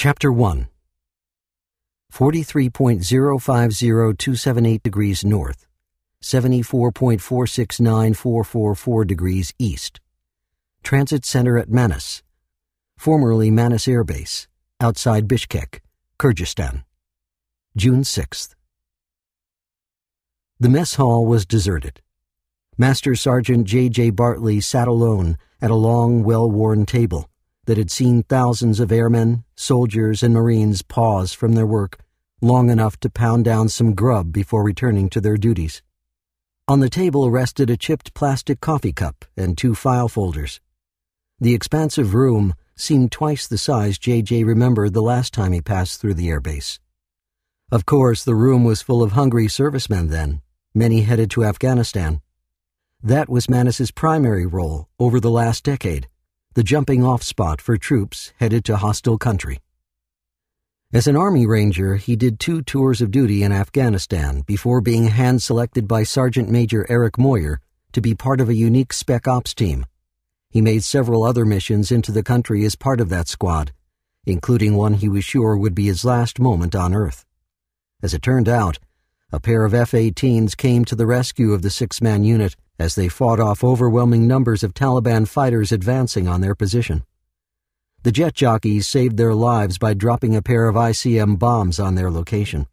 Chapter 1. 43.050278 degrees north, 74.469444 degrees east. Transit center at Manas, formerly Manas airbase, outside Bishkek, Kyrgyzstan. June 6th. The mess hall was deserted. Master Sergeant J.J. Bartley sat alone at a long, well-worn table that had seen thousands of airmen, soldiers, and Marines pause from their work long enough to pound down some grub before returning to their duties. On the table rested a chipped plastic coffee cup and 2 file folders. The expansive room seemed twice the size J.J. remembered the last time he passed through the airbase. Of course, the room was full of hungry servicemen then, many headed to Afghanistan. That was Manas's primary role over the last decade, the jumping-off spot for troops headed to hostile country. As an Army Ranger, he did 2 tours of duty in Afghanistan before being hand-selected by Sergeant Major Eric Moyer to be part of a unique Spec Ops team. He made several other missions into the country as part of that squad, including one he was sure would be his last moment on Earth. As it turned out, a pair of F-18s came to the rescue of the 6-man unit as they fought off overwhelming numbers of Taliban fighters advancing on their position. The jet jockeys saved their lives by dropping a pair of ICM bombs on their location.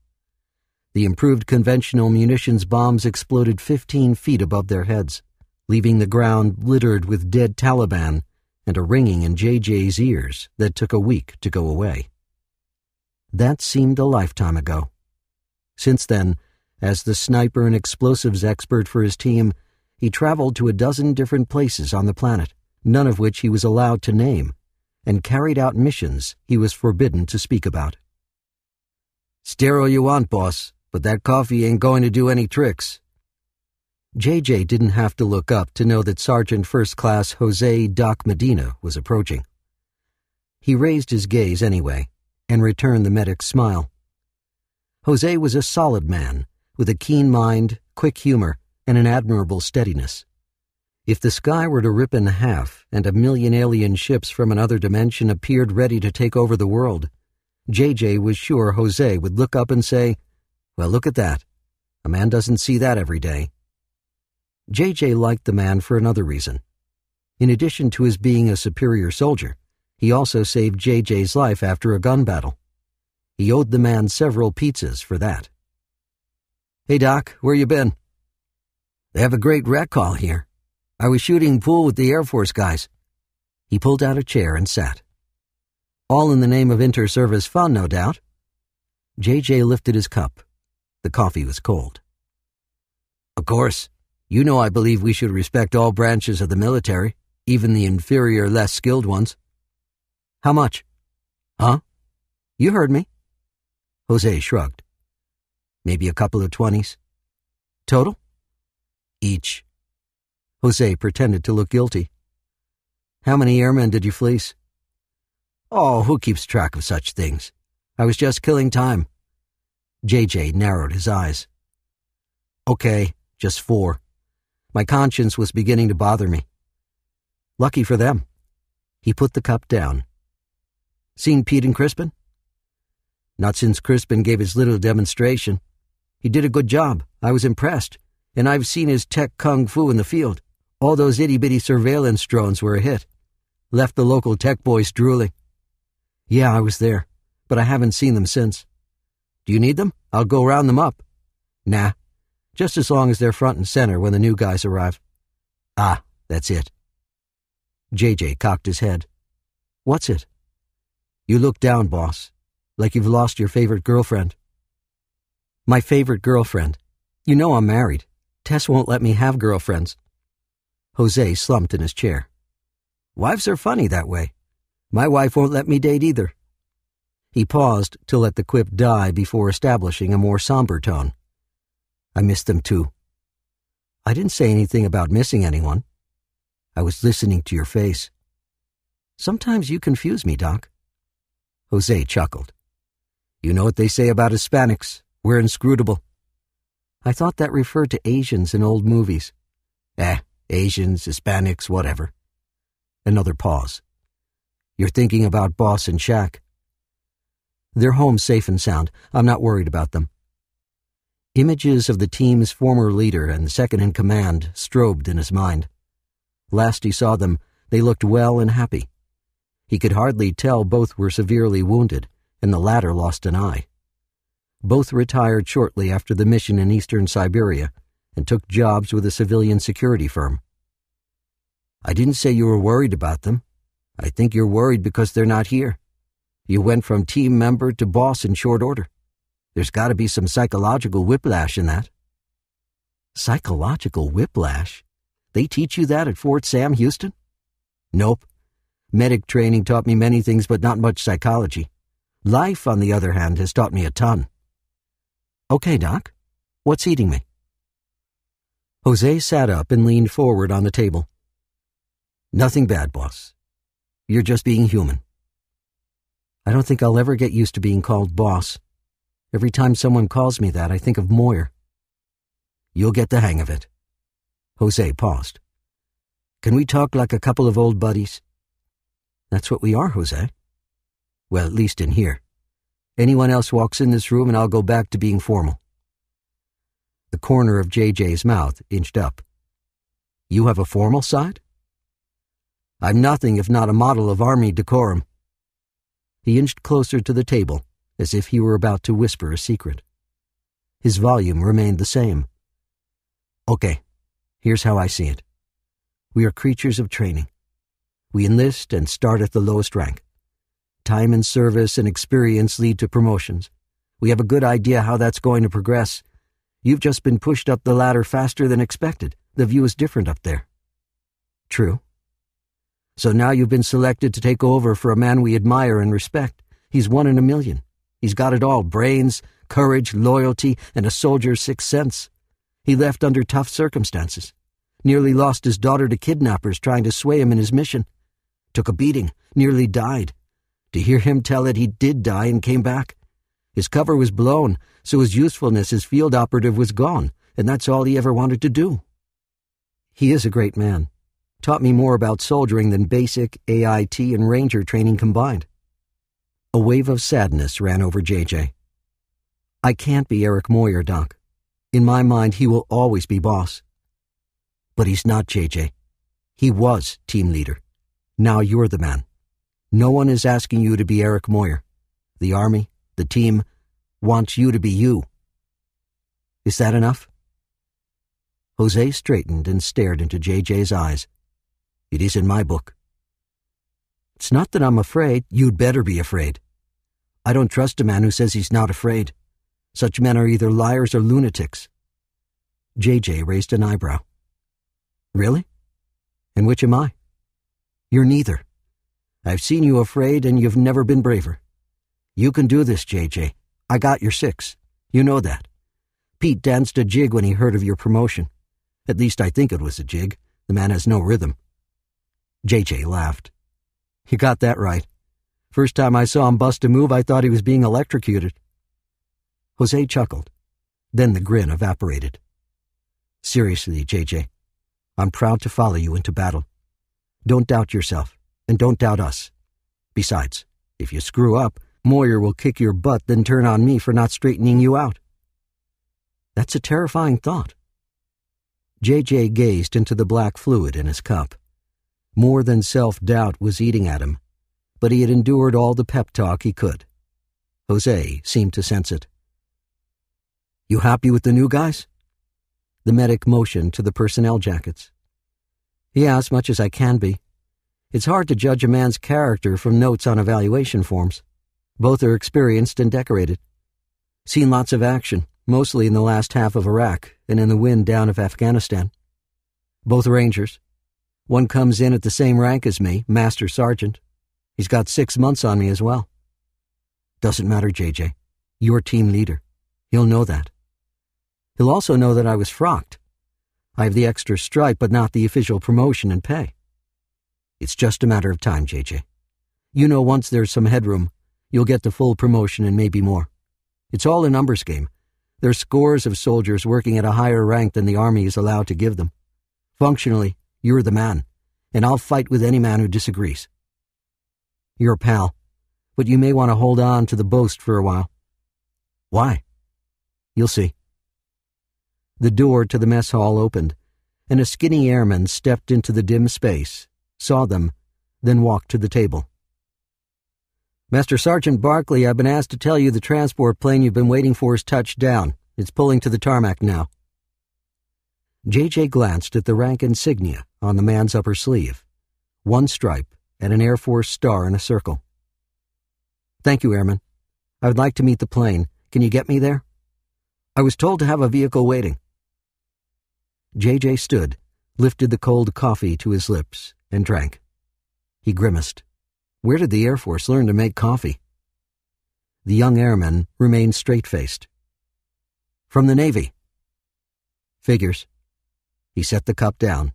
The improved conventional munitions bombs exploded 15 feet above their heads, leaving the ground littered with dead Taliban and a ringing in J.J.'s ears that took a week to go away. That seemed a lifetime ago. Since then, as the sniper and explosives expert for his team, he traveled to a dozen different places on the planet, none of which he was allowed to name, and carried out missions he was forbidden to speak about. "Sterile you want, boss, but that coffee ain't going to do any tricks." J.J. didn't have to look up to know that Sergeant First Class Jose Doc Medina was approaching. He raised his gaze anyway, and returned the medic's smile. Jose was a solid man, with a keen mind, quick humor, and an admirable steadiness. If the sky were to rip in half and a million alien ships from another dimension appeared ready to take over the world, J.J. was sure Jose would look up and say, "Well, look at that. A man doesn't see that every day." J.J. liked the man for another reason. In addition to his being a superior soldier, he also saved J.J.'s life after a gun battle. He owed the man several pizzas for that. "Hey, Doc, where you been?" "They have a great rec hall here. I was shooting pool with the Air Force guys." He pulled out a chair and sat. "All in the name of inter-service fun, no doubt." J.J. lifted his cup. The coffee was cold. "Of course. You know I believe we should respect all branches of the military, even the inferior, less skilled ones." "How much?" "Huh? You heard me." Jose shrugged. "Maybe a couple of 20s. "Total?" "Each." Jose pretended to look guilty. "How many airmen did you fleece?" "Oh, who keeps track of such things? I was just killing time." J.J. narrowed his eyes. "Okay, just 4. My conscience was beginning to bother me." "Lucky for them." He put the cup down. "Seen Pete and Crispin?" "Not since Crispin gave his little demonstration. He did a good job. I was impressed. And I've seen his tech kung fu in the field. All those itty-bitty surveillance drones were a hit. Left the local tech boys drooling." "Yeah, I was there, but I haven't seen them since." "Do you need them? I'll go round them up." "Nah, just as long as they're front and center when the new guys arrive." "Ah, that's it." J.J. cocked his head. "What's it?" "You look down, boss, like you've lost your favorite girlfriend." "My favorite girlfriend? You know I'm married. Tess won't let me have girlfriends." Jose slumped in his chair. "Wives are funny that way. My wife won't let me date either." He paused to let the quip die before establishing a more somber tone. "I miss them too." "I didn't say anything about missing anyone." "I was listening to your face." "Sometimes you confuse me, Doc." Jose chuckled. "You know what they say about Hispanics. We're inscrutable." "I thought that referred to Asians in old movies." Asians, Hispanics, whatever." Another pause. "You're thinking about Boss and Shaq." They're home safe and sound. I'm not worried about them." Images of the team's former leader and second-in-command strobed in his mind. Last he saw them, they looked well and happy. He could hardly tell both were severely wounded, and the latter lost an eye. Both retired shortly after the mission in eastern Siberia and took jobs with a civilian security firm. "I didn't say you were worried about them. I think you're worried because they're not here. You went from team member to boss in short order. There's got to be some psychological whiplash in that." "Psychological whiplash? They teach you that at Fort Sam, Houston?" "Nope. Medic training taught me many things, but not much psychology. Life, on the other hand, has taught me a ton." "Okay, Doc. What's eating me?" Jose sat up and leaned forward on the table. "Nothing bad, boss. You're just being human." "I don't think I'll ever get used to being called boss. Every time someone calls me that, I think of Moyer." "You'll get the hang of it." Jose paused. "Can we talk like a couple of old buddies?" "That's what we are, Jose." "Well, at least in here. Anyone else walks in this room and I'll go back to being formal." The corner of J.J.'s mouth inched up. "You have a formal side?" "I'm nothing if not a model of army decorum." He inched closer to the table, as if he were about to whisper a secret. His volume remained the same. "Okay, here's how I see it. We are creatures of training. We enlist and start at the lowest rank. Time and service and experience lead to promotions. We have a good idea how that's going to progress. You've just been pushed up the ladder faster than expected. The view is different up there." "True." "So now you've been selected to take over for a man we admire and respect. He's one in a million. He's got it all: brains, courage, loyalty, and a soldier's sixth sense. He left under tough circumstances. Nearly lost his daughter to kidnappers trying to sway him in his mission. Took a beating, nearly died. To hear him tell it, he did die and came back. His cover was blown, so his usefulness as field operative was gone, and that's all he ever wanted to do." "He is a great man. Taught me more about soldiering than basic, AIT, and Ranger training combined." A wave of sadness ran over J.J. "I can't be Eric Moyer, Doc. In my mind, he will always be boss." "But he's not, J.J. He was team leader. Now you're the man. No one is asking you to be Eric Moyer. The Army, the team, wants you to be you." "Is that enough?" Jose straightened and stared into J.J.'s eyes. "It is in my book." "It's not that I'm afraid. You'd better be afraid. I don't trust a man who says he's not afraid. Such men are either liars or lunatics." J.J. raised an eyebrow. "Really? And which am I?" "You're neither. I've seen you afraid and you've never been braver. You can do this, J.J. I got your 6. You know that. Pete danced a jig when he heard of your promotion. At least I think it was a jig. The man has no rhythm." J.J. laughed. "You got that right. First time I saw him bust a move, I thought he was being electrocuted." Jose chuckled. Then the grin evaporated. "Seriously, J.J., I'm proud to follow you into battle. Don't doubt yourself, and don't doubt us. Besides, if you screw up, Moyer will kick your butt, then turn on me for not straightening you out." "That's a terrifying thought." J.J. gazed into the black fluid in his cup. More than self-doubt was eating at him, but he had endured all the pep talk he could. Jose seemed to sense it. "You happy with the new guys?" The medic motioned to the personnel jackets. "Yeah, as much as I can be. It's hard to judge a man's character from notes on evaluation forms. Both are experienced and decorated. Seen lots of action, mostly in the last half of Iraq and in the wind down of Afghanistan. Both Rangers. One comes in at the same rank as me, Master Sergeant. He's got 6 months on me as well." "Doesn't matter, J.J. You're team leader. He'll know that. He'll also know that I was frocked. I have the extra stripe, but not the official promotion and pay. It's just a matter of time, J.J. You know, once there's some headroom, you'll get the full promotion and maybe more. It's all a numbers game. There's scores of soldiers working at a higher rank than the Army is allowed to give them. Functionally, you're the man, and I'll fight with any man who disagrees." "You're a pal. but you may want to hold on to the boast for a while." "Why?" "You'll see." The door to the mess hall opened, and a skinny airman stepped into the dim space, saw them, then walked to the table. "Master Sergeant Bartley, I've been asked to tell you the transport plane you've been waiting for is touched down. It's pulling to the tarmac now." J.J. glanced at the rank insignia on the man's upper sleeve, one stripe and an Air Force star in a circle. "Thank you, Airman. I would like to meet the plane. Can you get me there? I was told to have a vehicle waiting." J.J. stood, lifted the cold coffee to his lips, and drank. He grimaced. Where did the Air Force learn to make coffee? The young airman remained straight-faced. "From the Navy." "Figures." He set the cup down.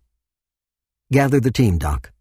"Gather the team, Doc."